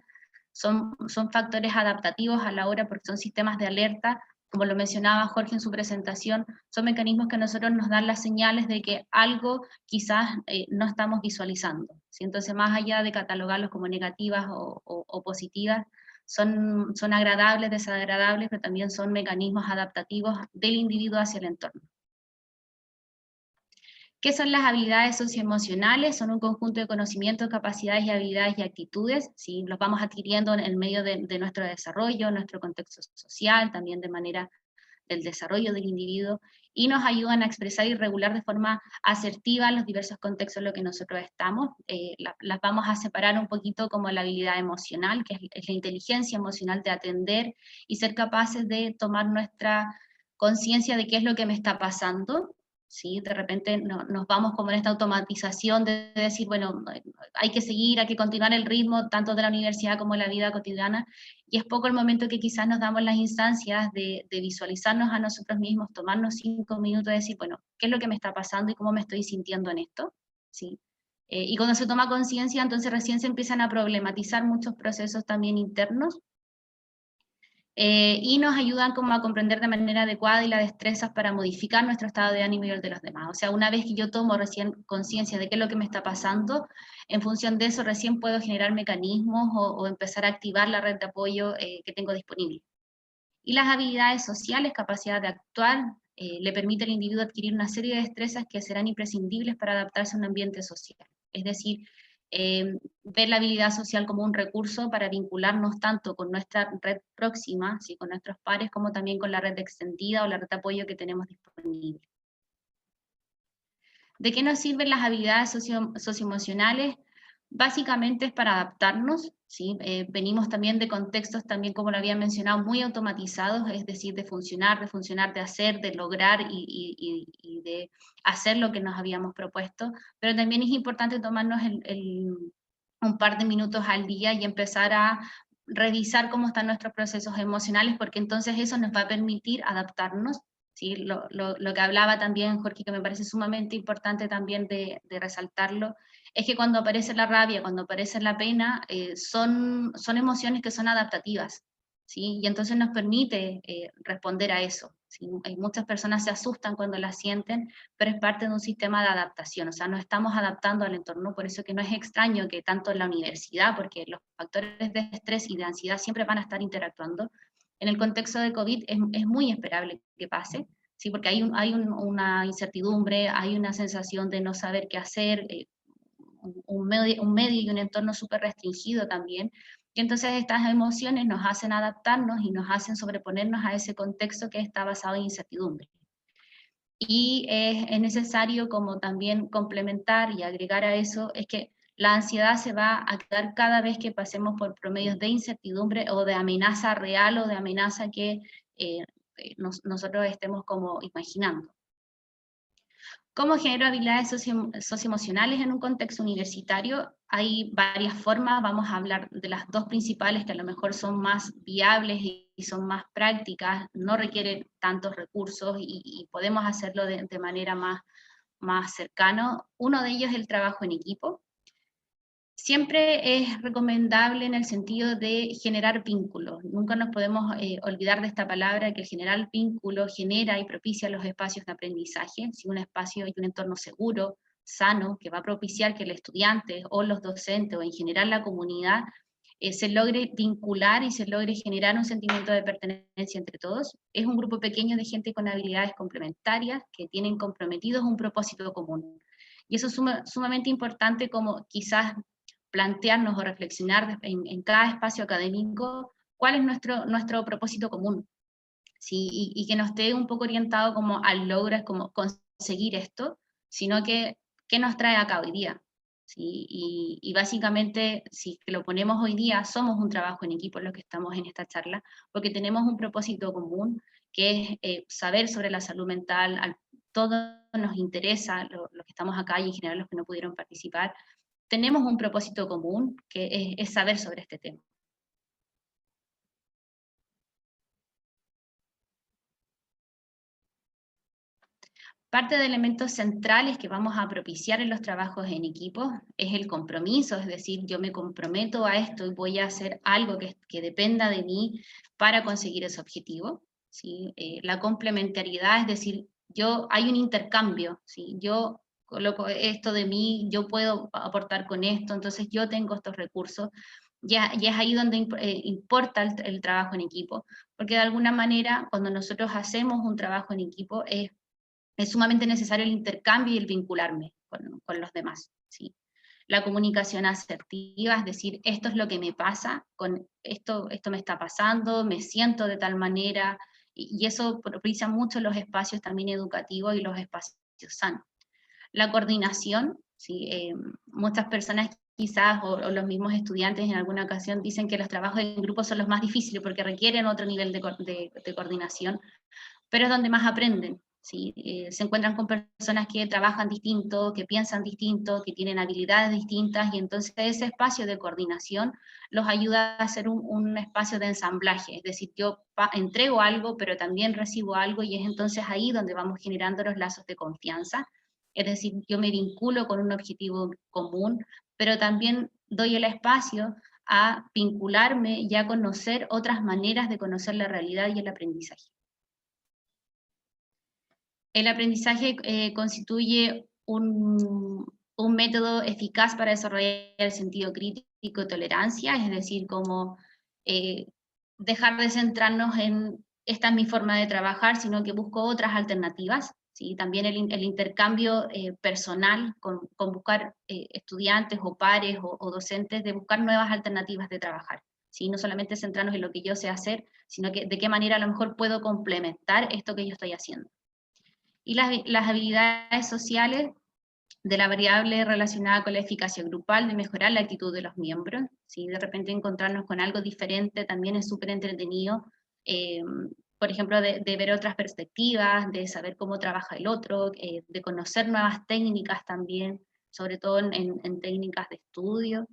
son factores adaptativos a la hora, porque son sistemas de alerta, como lo mencionaba Jorge en su presentación, son mecanismos que a nosotros nos dan las señales de que algo quizás no estamos visualizando, ¿sí? Entonces, más allá de catalogarlos como negativas o positivas, son agradables, desagradables, pero también son mecanismos adaptativos del individuo hacia el entorno. ¿Qué son las habilidades socioemocionales? Son un conjunto de conocimientos, capacidades y habilidades y actitudes, ¿sí? Los vamos adquiriendo en el medio de nuestro desarrollo, nuestro contexto social, también de manera del desarrollo del individuo, y nos ayudan a expresar y regular de forma asertiva los diversos contextos en los que nosotros estamos. Las vamos a separar un poquito como la habilidad emocional, que es la inteligencia emocional de atender y ser capaces de tomar nuestra conciencia de qué es lo que me está pasando. ¿Sí? De repente nos vamos como en esta automatización de decir, bueno, hay que seguir, hay que continuar el ritmo tanto de la universidad como de la vida cotidiana, y es poco el momento que quizás nos damos las instancias de visualizarnos a nosotros mismos, tomarnos 5 minutos y decir, bueno, ¿qué es lo que me está pasando y cómo me estoy sintiendo en esto? ¿Sí? Y cuando se toma conciencia, entonces recién se empiezan a problematizar muchos procesos también internos, y nos ayudan como a comprender de manera adecuada y las destrezas para modificar nuestro estado de ánimo y el de los demás. O sea, una vez que yo tomo recién conciencia de qué es lo que me está pasando, en función de eso recién puedo generar mecanismos o empezar a activar la red de apoyo que tengo disponible. Y las habilidades sociales, capacidad de actuar, le permite al individuo adquirir una serie de destrezas que serán imprescindibles para adaptarse a un ambiente social. Es decir, ver la habilidad social como un recurso para vincularnos tanto con nuestra red próxima, ¿sí? Con nuestros pares, como también con la red extendida o la red de apoyo que tenemos disponible. ¿De qué nos sirven las habilidades socioemocionales? Básicamente es para adaptarnos, ¿sí? Venimos también de contextos, también como lo había mencionado, muy automatizados, es decir, de funcionar, de hacer, de lograr y de hacer lo que nos habíamos propuesto, pero también es importante tomarnos un par de minutos al día y empezar a revisar cómo están nuestros procesos emocionales, porque entonces eso nos va a permitir adaptarnos. ¿Sí? Lo que hablaba también Jorge, que me parece sumamente importante también de resaltarlo, es que cuando aparece la rabia, cuando aparece la pena, son emociones que son adaptativas, ¿sí? Y entonces nos permite responder a eso, ¿sí? Muchas personas se asustan cuando las sienten, pero es parte de un sistema de adaptación, o sea, nos estamos adaptando al entorno, por eso que no es extraño que tanto en la universidad, porque los factores de estrés y de ansiedad siempre van a estar interactuando, en el contexto de COVID es muy esperable que pase, ¿sí? Porque hay una incertidumbre, hay una sensación de no saber qué hacer, un medio y un entorno súper restringido también, y entonces estas emociones nos hacen adaptarnos y nos hacen sobreponernos a ese contexto que está basado en incertidumbre. Y es necesario como también complementar y agregar a eso, es que la ansiedad se va a quedar cada vez que pasemos por promedios de incertidumbre o de amenaza real o de amenaza que nosotros estemos como imaginando. ¿Cómo genero habilidades socioemocionales en un contexto universitario? Hay varias formas, vamos a hablar de las dos principales que a lo mejor son más viables y son más prácticas, no requieren tantos recursos y podemos hacerlo de manera más cercana. Uno de ellos es el trabajo en equipo. Siempre es recomendable en el sentido de generar vínculos. Nunca nos podemos olvidar de esta palabra, que el generar vínculo genera y propicia los espacios de aprendizaje, ¿sí? Un espacio y un entorno seguro, sano, que va a propiciar que el estudiante o los docentes o en general la comunidad se logre vincular y se logre generar un sentimiento de pertenencia entre todos. Es un grupo pequeño de gente con habilidades complementarias que tienen comprometidos un propósito común. Y eso es sumamente importante, como quizás plantearnos o reflexionar en cada espacio académico cuál es nuestro propósito común, ¿sí? Y que no esté un poco orientado como al logro, es como conseguir esto, sino que qué nos trae acá hoy día, ¿sí? Y básicamente, si lo ponemos hoy día, somos un trabajo en equipo los que estamos en esta charla, porque tenemos un propósito común, que es saber sobre la salud mental. A todos nos interesa, los que estamos acá y en general los que no pudieron participar, tenemos un propósito común, que es saber sobre este tema. Parte de elementos centrales que vamos a propiciar en los trabajos en equipo es el compromiso, es decir, yo me comprometo a esto y voy a hacer algo que dependa de mí para conseguir ese objetivo, ¿sí? La complementariedad, es decir, hay un intercambio, ¿sí? Yo coloco esto de mí, yo puedo aportar con esto, entonces yo tengo estos recursos. Ya es ahí donde importa el trabajo en equipo, porque de alguna manera cuando nosotros hacemos un trabajo en equipo es sumamente necesario el intercambio y el vincularme con los demás, ¿sí? La comunicación asertiva, es decir, esto es lo que me pasa, con esto me está pasando, me siento de tal manera, y eso propicia mucho los espacios también educativos y los espacios sanos. La coordinación, ¿sí? Muchas personas quizás, o los mismos estudiantes en alguna ocasión, dicen que los trabajos en grupo son los más difíciles porque requieren otro nivel de coordinación, pero es donde más aprenden, ¿sí? Se encuentran con personas que trabajan distinto, que piensan distinto, que tienen habilidades distintas, y entonces ese espacio de coordinación los ayuda a hacer un espacio de ensamblaje, es decir, yo entrego algo, pero también recibo algo, y es entonces ahí donde vamos generando los lazos de confianza, es decir, yo me vinculo con un objetivo común, pero también doy el espacio a vincularme y a conocer otras maneras de conocer la realidad y el aprendizaje. El aprendizaje constituye un método eficaz para desarrollar el sentido crítico y tolerancia, es decir, como dejar de centrarnos en esta es mi forma de trabajar, sino que busco otras alternativas, ¿sí? También el intercambio personal con buscar estudiantes o pares o docentes, de buscar nuevas alternativas de trabajar, ¿sí? No solamente centrarnos en lo que yo sé hacer, sino que de qué manera a lo mejor puedo complementar esto que yo estoy haciendo. Y las habilidades sociales de la variable relacionada con la eficacia grupal, de mejorar la actitud de los miembros, ¿sí? De repente encontrarnos con algo diferente también es súper entretenido, por ejemplo, de ver otras perspectivas, de saber cómo trabaja el otro, de conocer nuevas técnicas también, sobre todo en técnicas de estudio.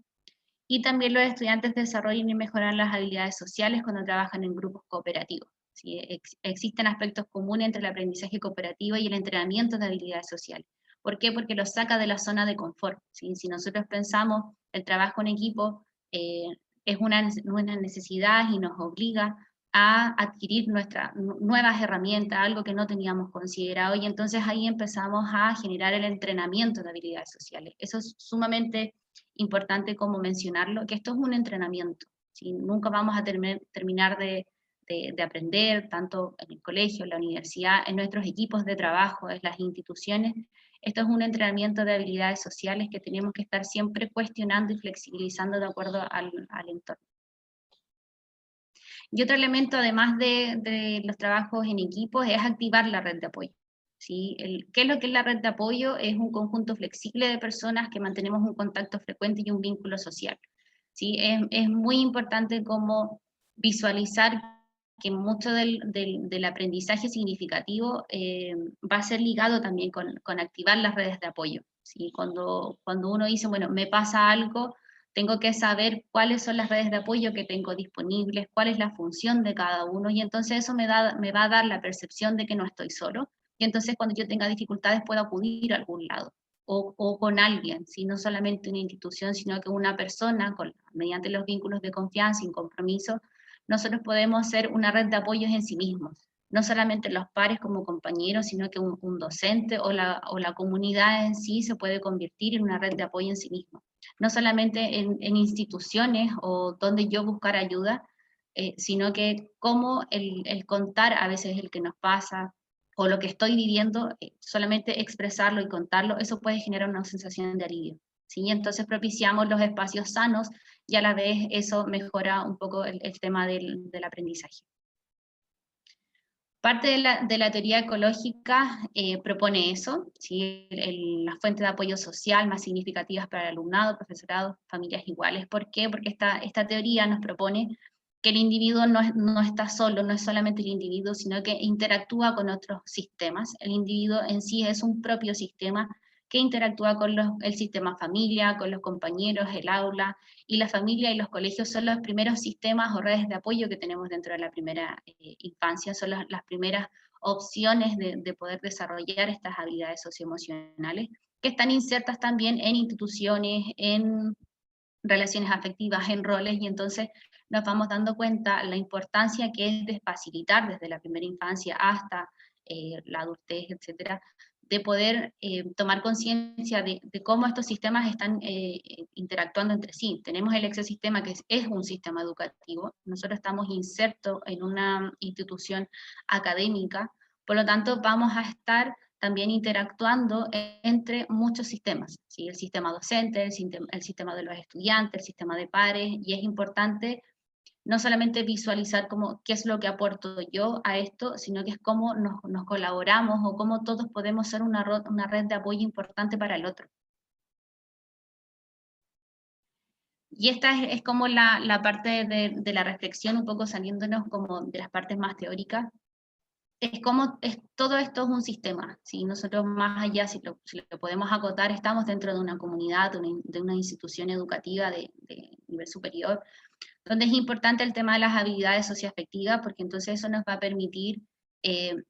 Y también los estudiantes desarrollan y mejoran las habilidades sociales cuando trabajan en grupos cooperativos. ¿Sí? Existen aspectos comunes entre el aprendizaje cooperativo y el entrenamiento de habilidades sociales. ¿Por qué? Porque los saca de la zona de confort, ¿sí? Si nosotros pensamos el trabajo en equipo es una necesidad y nos obliga a adquirir nuevas herramientas, algo que no teníamos considerado, y entonces ahí empezamos a generar el entrenamiento de habilidades sociales. Eso es sumamente importante como mencionarlo, que esto es un entrenamiento, ¿sí? Nunca vamos a terminar de aprender, tanto en el colegio, en la universidad, en nuestros equipos de trabajo, en las instituciones. Esto es un entrenamiento de habilidades sociales que tenemos que estar siempre cuestionando y flexibilizando de acuerdo al entorno. Y otro elemento, además de los trabajos en equipos, es activar la red de apoyo. ¿Sí? ¿Qué es lo que es la red de apoyo? Es un conjunto flexible de personas que mantenemos un contacto frecuente y un vínculo social. ¿Sí? Es muy importante como visualizar que mucho del aprendizaje significativo va a ser ligado también con activar las redes de apoyo. ¿Sí? Cuando uno dice, bueno, me pasa algo, tengo que saber cuáles son las redes de apoyo que tengo disponibles, cuál es la función de cada uno, y entonces eso me va a dar la percepción de que no estoy solo, y entonces cuando yo tenga dificultades puedo acudir a algún lado, o con alguien, ¿sí? No solamente una institución, sino que una persona, mediante los vínculos de confianza y compromiso, nosotros podemos ser una red de apoyos en sí mismos, no solamente los pares como compañeros, sino que un docente o la comunidad en sí se puede convertir en una red de apoyo en sí mismo. No solamente en instituciones o donde yo buscar ayuda, sino que cómo el contar a veces el que nos pasa, o lo que estoy viviendo, solamente expresarlo y contarlo, eso puede generar una sensación de alivio, ¿sí? Entonces propiciamos los espacios sanos y a la vez eso mejora un poco el tema del aprendizaje. Parte de la teoría ecológica propone eso, ¿sí? Las fuentes de apoyo social más significativas para el alumnado, profesorado, familias iguales. ¿Por qué? Porque esta teoría nos propone que el individuo no está solo, no es solamente el individuo, sino que interactúa con otros sistemas. El individuo en sí es un propio sistema que interactúa con el sistema familia, con los compañeros, el aula, y la familia y los colegios son los primeros sistemas o redes de apoyo que tenemos dentro de la primera infancia, son las primeras opciones de poder desarrollar estas habilidades socioemocionales, que están insertas también en instituciones, en relaciones afectivas, en roles, y entonces nos vamos dando cuenta la importancia que es de facilitar desde la primera infancia hasta la adultez, etcétera, de poder tomar conciencia de cómo estos sistemas están interactuando entre sí. Tenemos el ecosistema que es un sistema educativo, nosotros estamos insertos en una institución académica, por lo tanto vamos a estar también interactuando entre muchos sistemas, ¿sí? El sistema docente, el sistema de los estudiantes, el sistema de pares, y es importante no solamente visualizar qué es lo que aporto yo a esto, sino que es cómo nos colaboramos o cómo todos podemos ser una red de apoyo importante para el otro. Y esta es como la parte de la reflexión, un poco saliéndonos como de las partes más teóricas. Todo esto es un sistema, ¿sí? Nosotros más allá, si lo podemos acotar, estamos dentro de una comunidad, de una institución educativa de nivel superior, donde es importante el tema de las habilidades socioafectivas, porque entonces eso nos va a permitir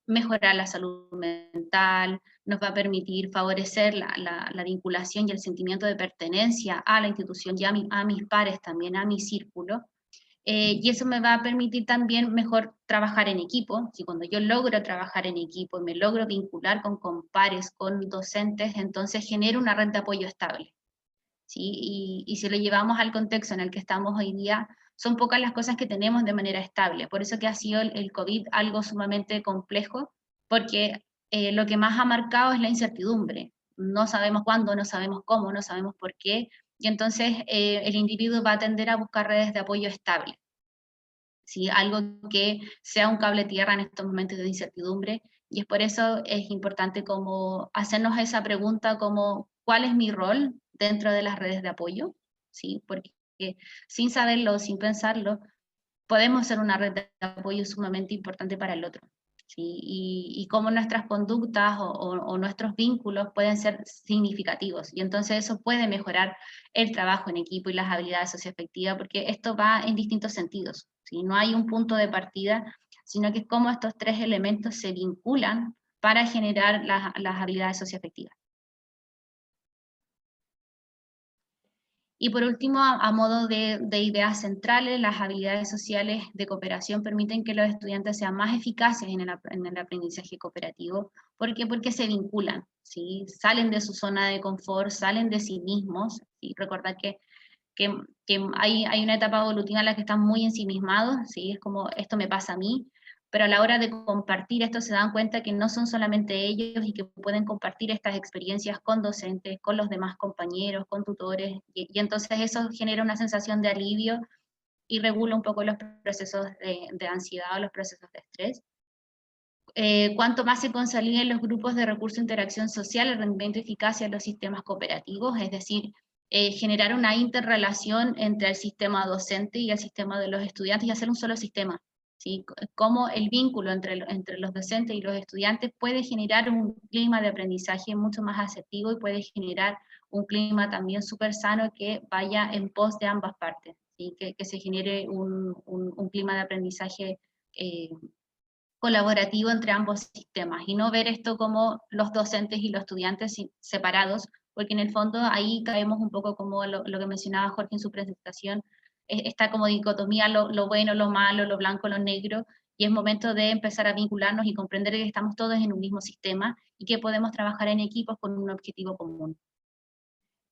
mejorar la salud mental, nos va a permitir favorecer la vinculación y el sentimiento de pertenencia a la institución y a mis pares también, a mi círculo. Y eso me va a permitir también mejor trabajar en equipo. Si cuando yo logro trabajar en equipo y me logro vincular con pares, con docentes, entonces genero una red de apoyo estable, ¿sí? Y si lo llevamos al contexto en el que estamos hoy día, son pocas las cosas que tenemos de manera estable. Por eso que ha sido el COVID algo sumamente complejo, porque lo que más ha marcado es la incertidumbre. No sabemos cuándo, no sabemos cómo, no sabemos por qué, y entonces el individuo va a tender a buscar redes de apoyo estable, ¿sí? Algo que sea un cable tierra en estos momentos de incertidumbre, y es por eso es importante como hacernos esa pregunta como ¿cuál es mi rol dentro de las redes de apoyo? ¿Sí? Porque sin saberlo, sin pensarlo, podemos ser una red de apoyo sumamente importante para el otro, ¿sí? Y cómo nuestras conductas o nuestros vínculos pueden ser significativos, y entonces eso puede mejorar el trabajo en equipo y las habilidades socioafectivas, porque esto va en distintos sentidos, ¿sí? No hay un punto de partida, sino que es cómo estos tres elementos se vinculan para generar las habilidades socioafectivas. Y por último, a modo de ideas centrales, las habilidades sociales de cooperación permiten que los estudiantes sean más eficaces en el aprendizaje cooperativo. ¿Por qué? Porque se vinculan, ¿sí? Salen de su zona de confort, salen de sí mismos, ¿sí? Recordar que hay una etapa evolutiva en la que están muy ensimismados, ¿sí? Es como, esto me pasa a mí, pero a la hora de compartir esto se dan cuenta que no son solamente ellos y que pueden compartir estas experiencias con docentes, con los demás compañeros, con tutores, y entonces eso genera una sensación de alivio y regula un poco los procesos de ansiedad o los procesos de estrés. Cuanto más se consoliden los grupos de recurso de interacción social, el rendimiento y eficacia de los sistemas cooperativos, es decir, generar una interrelación entre el sistema docente y el sistema de los estudiantes y hacer un solo sistema, ¿sí? Cómo el vínculo entre los docentes y los estudiantes puede generar un clima de aprendizaje mucho más asertivo y puede generar un clima también súper sano que vaya en pos de ambas partes, ¿sí? Que se genere un clima de aprendizaje colaborativo entre ambos sistemas, y no ver esto como los docentes y los estudiantes separados, porque en el fondo ahí caemos un poco como lo que mencionaba Jorge en su presentación, esta como dicotomía, lo bueno, lo malo, lo blanco, lo negro, y es momento de empezar a vincularnos y comprender que estamos todos en un mismo sistema y que podemos trabajar en equipos con un objetivo común.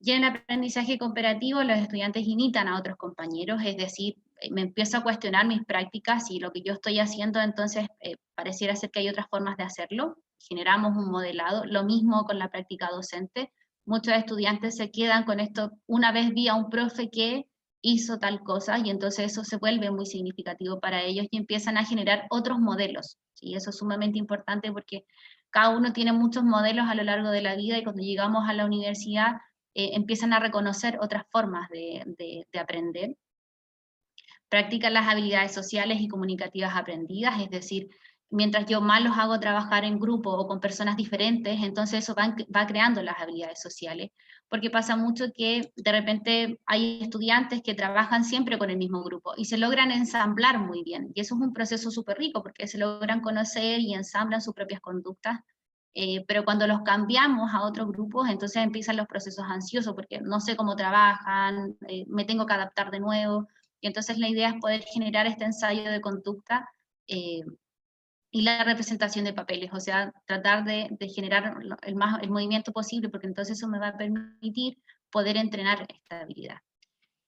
Y en el aprendizaje cooperativo los estudiantes imitan a otros compañeros, es decir, me empiezo a cuestionar mis prácticas y lo que yo estoy haciendo, entonces pareciera ser que hay otras formas de hacerlo, generamos un modelado, lo mismo con la práctica docente, muchos estudiantes se quedan con esto, una vez vi a un profe que, hizo tal cosa, y entonces eso se vuelve muy significativo para ellos y empiezan a generar otros modelos. Y eso es sumamente importante porque cada uno tiene muchos modelos a lo largo de la vida, y cuando llegamos a la universidad empiezan a reconocer otras formas de aprender. Practican las habilidades sociales y comunicativas aprendidas, es decir, mientras yo más los hago trabajar en grupo o con personas diferentes, entonces eso va creando las habilidades sociales, porque pasa mucho que de repente hay estudiantes que trabajan siempre con el mismo grupo y se logran ensamblar muy bien, y eso es un proceso súper rico, porque se logran conocer y ensamblan sus propias conductas, pero cuando los cambiamos a otros grupos, entonces empiezan los procesos ansiosos, porque no sé cómo trabajan, me tengo que adaptar de nuevo, y entonces la idea es poder generar este ensayo de conducta y la representación de papeles, o sea, tratar de generar el movimiento posible, porque entonces eso me va a permitir poder entrenar esta habilidad.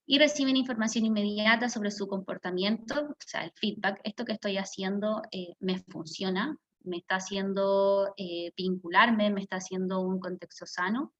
Y reciben información inmediata sobre su comportamiento, o sea, el feedback, esto que estoy haciendo me funciona, me está haciendo vincularme, me está haciendo un contexto sano.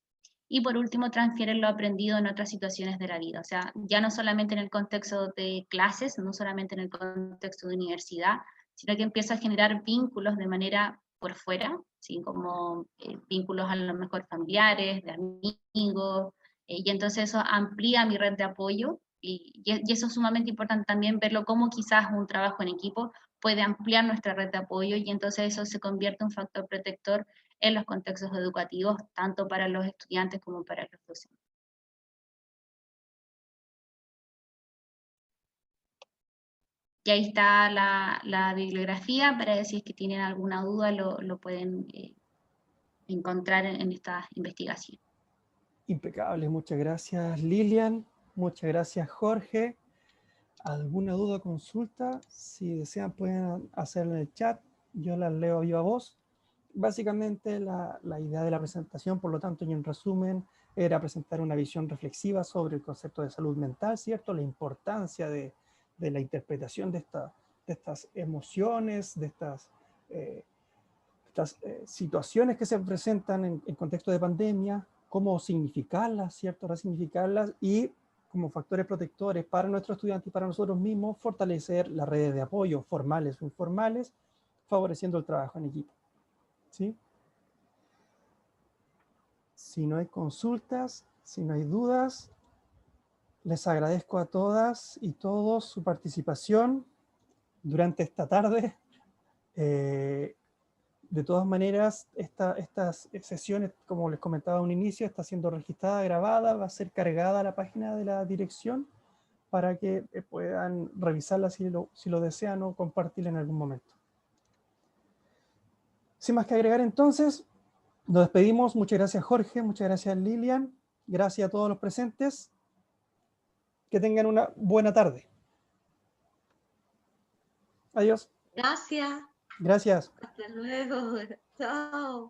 Y por último, transfieren lo aprendido en otras situaciones de la vida, o sea, ya no solamente en el contexto de clases, no solamente en el contexto de universidad, sino que empieza a generar vínculos de manera por fuera, ¿sí? Como vínculos a lo mejor familiares, de amigos, y entonces eso amplía mi red de apoyo, y eso es sumamente importante también verlo como quizás un trabajo en equipo puede ampliar nuestra red de apoyo, y entonces eso se convierte en un factor protector en los contextos educativos, tanto para los estudiantes como para los docentes. Y ahí está la bibliografía, para decir que tienen alguna duda lo pueden encontrar en esta investigación. Impecable, muchas gracias Lilian, muchas gracias Jorge. ¿Alguna duda o consulta? Si desean pueden hacerla en el chat, yo las leo a viva voz. Básicamente la idea de la presentación, por lo tanto, y en resumen, era presentar una visión reflexiva sobre el concepto de salud mental, ¿cierto? La importancia de la interpretación de estas emociones, de estas situaciones que se presentan en contexto de pandemia, cómo significarlas, ¿cierto? Resignificarlas y como factores protectores para nuestros estudiantes y para nosotros mismos, fortalecer las redes de apoyo, formales o informales, favoreciendo el trabajo en equipo. ¿Sí? Si no hay consultas, si no hay dudas, les agradezco a todas y todos su participación durante esta tarde. De todas maneras, estas sesiones, como les comentaba a un inicio, está siendo registrada, grabada, va a ser cargada a la página de la dirección para que puedan revisarla si lo desean o compartirla en algún momento. Sin más que agregar entonces, nos despedimos. Muchas gracias Jorge, muchas gracias Lilian, gracias a todos los presentes. Que tengan una buena tarde. Adiós. Gracias. Gracias. Hasta luego. Chao.